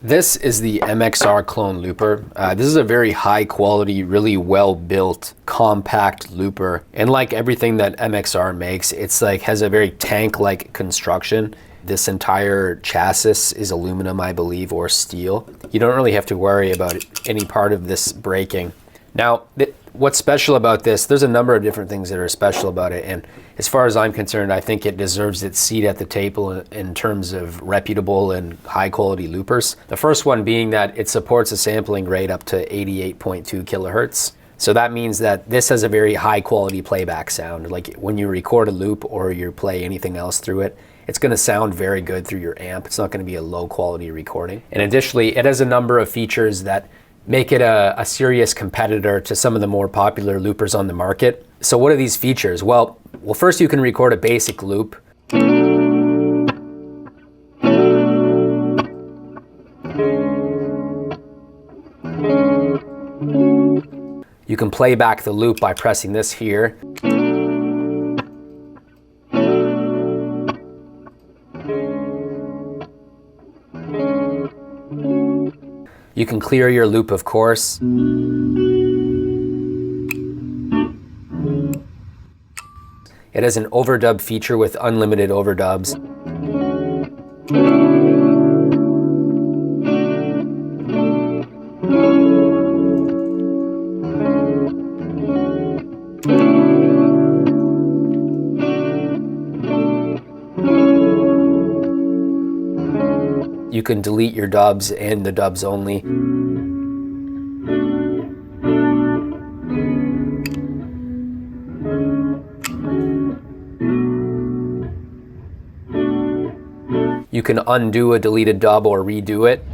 This is the MXR clone looper. This is a very high quality, really well built, compact looper. And like everything that MXR makes, it's like has a very tank-like construction. This entire chassis is aluminum, I believe, or steel. You don't really have to worry about any part of this breaking. Now, what's special about this, there's a number of different things that are special about it. And as far as I'm concerned, I think it deserves its seat at the table in terms of reputable and high quality loopers. The first one being that it supports a sampling rate up to 88.2 kilohertz. So that means that this has a very high quality playback sound. Like when you record a loop or you play anything else through it, it's going to sound very good through your amp. It's not going to be a low quality recording. And additionally, it has a number of features that make it a serious competitor to some of the more popular loopers on the market. So what are these features? Well, first you can record a basic loop. You can play back the loop by pressing this here. You can clear your loop, of course. It has an overdub feature with unlimited overdubs. You can delete your dubs and the dubs only. You can undo a deleted dub or redo it.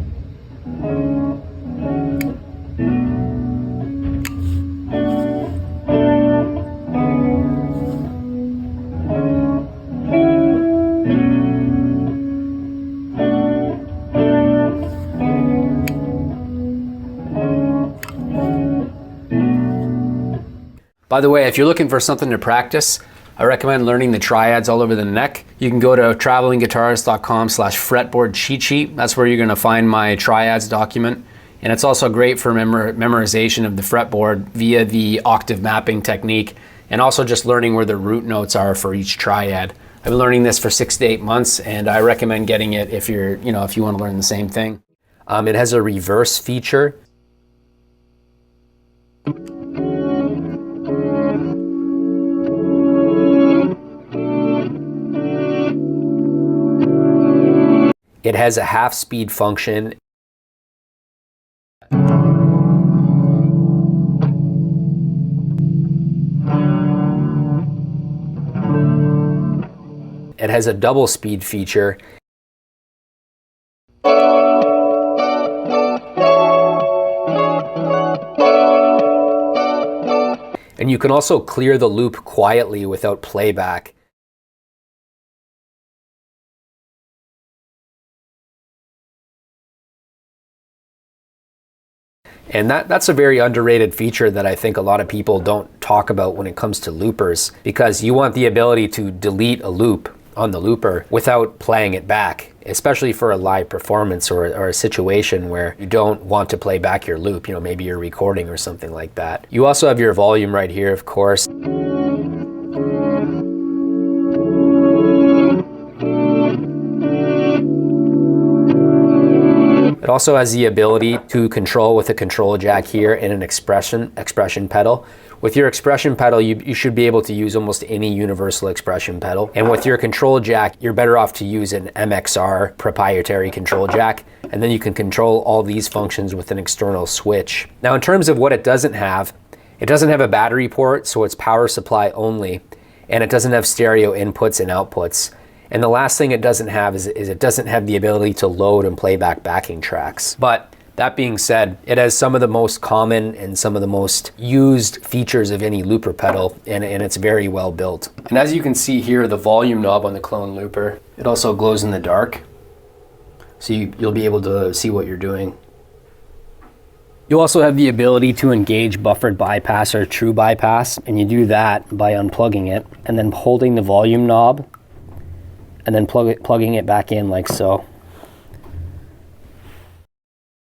By the way, if you're looking for something to practice, I recommend learning the triads all over the neck. You can go to travelingguitarist.com/fretboard cheat sheet. That's where you're going to find my triads document. And it's also great for memorization of the fretboard via the octave mapping technique, and also just learning where the root notes are for each triad. I've been learning this for 6 to 8 months, and I recommend getting it if you want to learn the same thing. It has a reverse feature. It has a half-speed function. It has a double-speed feature. And you can also clear the loop quietly without playback. And that's a very underrated feature that I think a lot of people don't talk about when it comes to loopers, because you want the ability to delete a loop on the looper without playing it back, especially for a live performance or a situation where you don't want to play back your loop, maybe you're recording or something like that. You also have your volume right here, of course. It also has the ability to control with a control jack here and an expression pedal. With your expression pedal, you should be able to use almost any universal expression pedal. And with your control jack, you're better off to use an MXR proprietary control jack. And then you can control all these functions with an external switch. Now, in terms of what it doesn't have a battery port, so it's power supply only. And it doesn't have stereo inputs and outputs. And the last thing it doesn't have is it doesn't have the ability to load and play back backing tracks. But that being said, it has some of the most common and some of the most used features of any looper pedal, and it's very well built. And as you can see here, the volume knob on the clone looper, it also glows in the dark. So you'll be able to see what you're doing. You also have the ability to engage buffered bypass or true bypass, and you do that by unplugging it and then holding the volume knob and then plugging it back in like so.